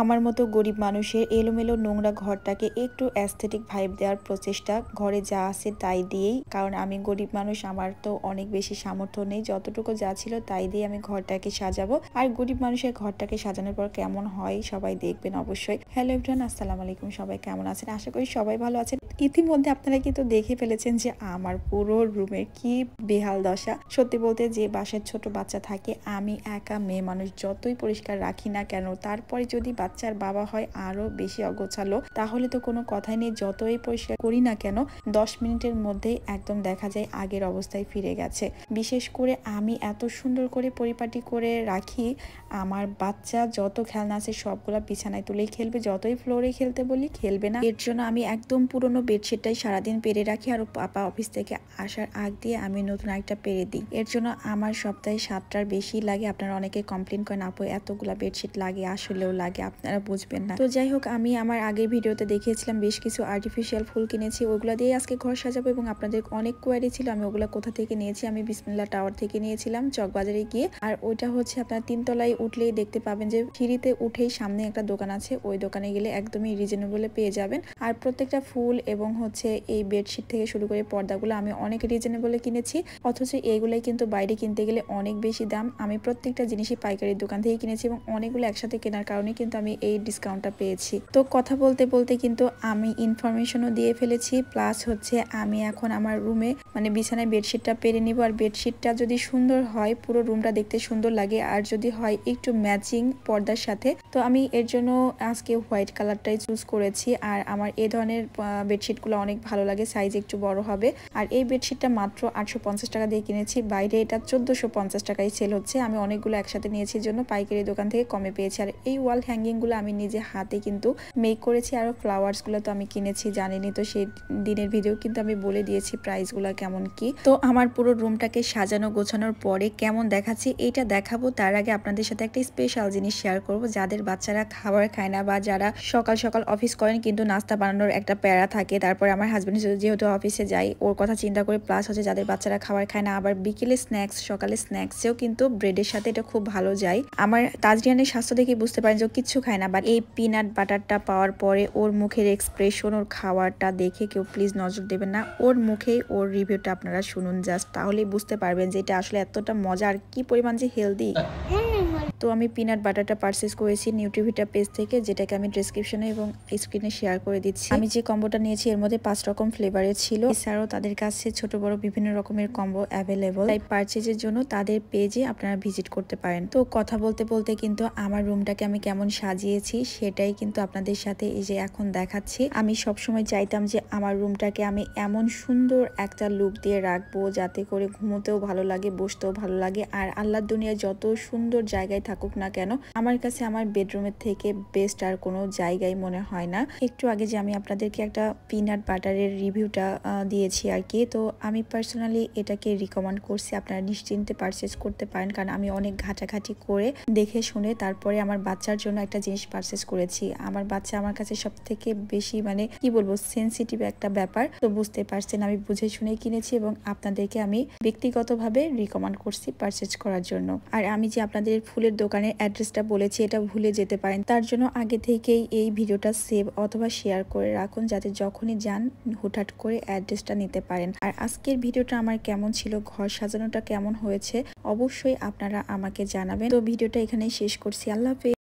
আমার মতো গরিব মানুষের এলোমেলো নোংরা ঘরটাকে একটু অ্যাস্থেটিক ভাইব দেওয়ার প্রচেষ্টা, ঘরে যা আছে তাই দিয়েই। কারণ আমি গরিব মানুষ, আমার তো অনেক বেশি সামর্থ্য নেই, যতটুকু যা ছিল তাই দিয়ে আমি ঘরটাকে সাজাবো। আর গরিব মানুষের ঘরটাকে সাজানোর পর কেমন হয় সবাই দেখবেন অবশ্যই। হ্যালো এভরিওয়ান, আসসালামু আলাইকুম। সবাই কেমন আছেন? আশা করি সবাই ভালো আছেন। ইতিমধ্যে আপনারা কিন্তু দেখে ফেলেছেন যে আমার পুরো রুমের কি বেহাল দশা। সত্যি বলতে, যে বাসায় ছোট বাচ্চা থাকে, আমি একা মেয়ে মানুষ যতই পরিষ্কার রাখি না কেন, তারপরে যদি বাচ্চার বাবা হয় আরো বেশি অগোছালো, তাহলে তো কোনো কথাই নেই। যতই পরিষ্কার করি না কেন 10 মিনিটের মধ্যেই একদম দেখা যায় আগের অবস্থায় ফিরে গেছে। বিশেষ করে আমি এত সুন্দর করে পরিপাটি করে রাখি, আমার বাচ্চা যত খেলনা আছে সবগুলা বিছানায় তুলেই খেলবে, যতই ফ্লোরে খেলতে বলি খেলবে না। এর জন্য আমি একদম পুরনো বেডশিটটাই সারাদিন পেরে রাখি, আর পাপা অফিস থেকে আসার আগ দিয়ে আমি নতুন একটা পেরে দিই। এর জন্য আমার সপ্তাহে 7টার বেশি লাগে। আপনারা অনেকে কমপ্লেন করেন আপু এতগুলা বেডশিট লাগে, আসলেও লাগে, আপনারা বুঝবেন না। তো যাই হোক, আমি আমার আগের ভিডিওতে দেখিয়েছিলাম বেশ কিছু আর্টিফিশিয়াল ফুল কিনেছি, ওইগুলো দিয়ে আজকে ঘর সাজাবো। এবং আপনাদের অনেক কোয়ারি ছিল আমি ওগুলো কোথা থেকে নিয়েছি। আমি বিসমিল্লাহ টাওয়ার থেকে নিয়েছিলাম, চকবাজারে গিয়ে। আর ওইটা হচ্ছে আপনার 3তলায় উঠলেই দেখতে পাবেন যে সিঁড়িতে উঠেই সামনে একটা দোকান আছে, ওই দোকানে গেলে একদমই রিজনেবলে পেয়ে যাবেন। আর প্রত্যেকটা ফুল এবং হচ্ছে এই বেডশিট থেকে শুরু করে পর্দাগুলো আমি অনেক রিজনেবলে কিনেছি, অথচ এইগুলাই কিন্তু বাইরে কিনতে গেলে অনেক বেশি দাম। আমি প্রত্যেকটা জিনিসই পাইকারি দোকান থেকে কিনেছি এবং অনেকগুলো একসাথে কেনার কারণে কিন্তু আমি এই ডিসকাউন্টটা পেয়েছি। তো কথা বলতে বলতে কিন্তু আমি ইনফরমেশনও দিয়ে ফেলেছি, প্লাস হচ্ছে আমি এখন আমার রুমে মানে বিছানায় বেডশিটটা পেরে নিব। আর বেডশিটটা যদি সুন্দর হয় পুরো রুমটা দেখতে সুন্দর লাগে, আর যদি হয় একটু ম্যাচিং পর্দার সাথে, তো আমি এর জন্য আজকে হোয়াইট কালারটাই চুজ করেছি। আর আমার এই ধরনের বেডশিটগুলো অনেক ভালো লাগে, সাইজ একটু বড় হবে। আর এই বেডশিটটা মাত্র 850 টাকা দিয়ে কিনেছি, বাইরে এটা 1450 টাকায় সেল হচ্ছে। আমি অনেকগুলো একসাথে নিয়েছি জন্য পাইকারি দোকান থেকে কমে পেয়েছি। আর এই ওয়াল হ্যাঙ্গিংগুলো আমি নিজে হাতে কিন্তু মেক করেছি। আর ফ্লাওয়ার্সগুলো তো আমি কিনেছি, জানেনই তো, সেই দিনের ভিডিও কিন্তু আমি বলে দিয়েছি প্রাইসগুলো কেমন কি। তো আমার পুরো রুমটাকে সাজানো গোছানোর পরে কেমন দেখাচ্ছি এইটা দেখাবো, তার আগে আপনাদের সাথে একটা স্পেশাল জিনিস শেয়ার করব। যাদের বাচ্চারা খাবার খায় না, বা যারা সকাল সকাল অফিস করেন কিন্তু নাস্তা বানানোর একটা প্যারা থাকে, তারপরে আমার হাজবেন্ড যেহেতু অফিসে যায় ওর কথা চিন্তা করে, প্লাস হচ্ছে যাদের বাচ্চারা খাবার খায় না, আবার বিকেলে স্ন্যাক্স, সকালে স্ন্যাক্সেও কিন্তু ব্রেডের সাথে এটা খুব ভালো যায়। আমার তাজরিয়ানের স্বাস্থ্য দেখে বুঝতে পারেন যে ও কিচ্ছু খায় না, বাট এই পিনাট বাটারটা পাওয়ার পরে ওর মুখের এক্সপ্রেশন, ওর খাওয়ারটা দেখে কেউ প্লিজ নজর দেবেন না, ওর মুখেই ওর রিভিউটা আপনারা শুনুন জাস্ট, তাহলেই বুঝতে পারবেন যে এটা আসলে এতটা মজা আর কি পরিমাণ যে হেলদি। তো আমি পিনাট বাটারটা পারচেজ করেছি নিউট্রিভিটা পেজ থেকে, যেটাকে আমি ডেসক্রিপশনে এবং স্ক্রিনে শেয়ার করে দিচ্ছি। আমি যে কম্বোটা নিয়েছি এর মধ্যে 5 রকম ফ্লেভারের ছিল, এছাড়াও তাদের কাছে ছোট বড় বিভিন্ন রকমের কম্বো অ্যাভেলেবল, তাই পারচেজের জন্য তাদের পেজে আপনারা ভিজিট করতে পারেন। তো কথা বলতে বলতে কিন্তু আমার রুমটাকে আমি কেমন সাজিয়েছি সেটাই কিন্তু আপনাদের সাথে এই যে এখন দেখাচ্ছি। আমি সবসময় চাইতাম যে আমার রুমটাকে আমি এমন সুন্দর একটা লুক দিয়ে রাখবো যাতে করে ঘুমোতেও ভালো লাগে, বসতেও ভালো লাগে। আর আল্লাহর দুনিয়ায় যত সুন্দর জায়গায় থাকুক না কেন, আমার কাছে আমার বেডরুমের থেকে বেস্ট আর কোনো জায়গায় মনে হয় না। একটু আগে যে আমি আপনাদেরকে একটা পিনাট বাটারের রিভিউটা দিয়েছি আর কি, তো আমি পার্সোনালি এটাকে রিকমেন্ড করছি, আপনারা নিশ্চিন্তে পারচেজ করতে পারেন। কারণ আমি অনেক ঘাটাঘাটি করে দেখে শুনে তারপরে আমার বাচ্চার জন্য একটা জিনিস পারচেজ করেছি। আমার বাচ্চা আমার কাছে সব থেকে বেশি মানে কি বলবো সেন্সিটিভ একটা ব্যাপার, তো বুঝতে পারছেন আমি বুঝে শুনে কিনেছি এবং আপনাদেরকে আমি ব্যক্তিগতভাবে রিকমেন্ড করছি পারচেজ করার জন্য। আর আমি যে আপনাদের ফুলের দোকানের অ্যাড্রেসটা বলেছি এটা ভুলে যেতে পারেন, তার জন্য আগে থেকেই এই ভিডিওটা সেভ অথবা শেয়ার করে রাখুন, যাতে যখনই যান হুটহাট করে অ্যাড্রেসটা নিতে পারেন। আর আজকের ভিডিওটা আমার কেমন ছিল, ঘর সাজানোটা কেমন হয়েছে অবশ্যই আপনারা আমাকে জানাবেন। তো ভিডিওটা এখানেই শেষ করছি, আল্লাহ হাফেজ।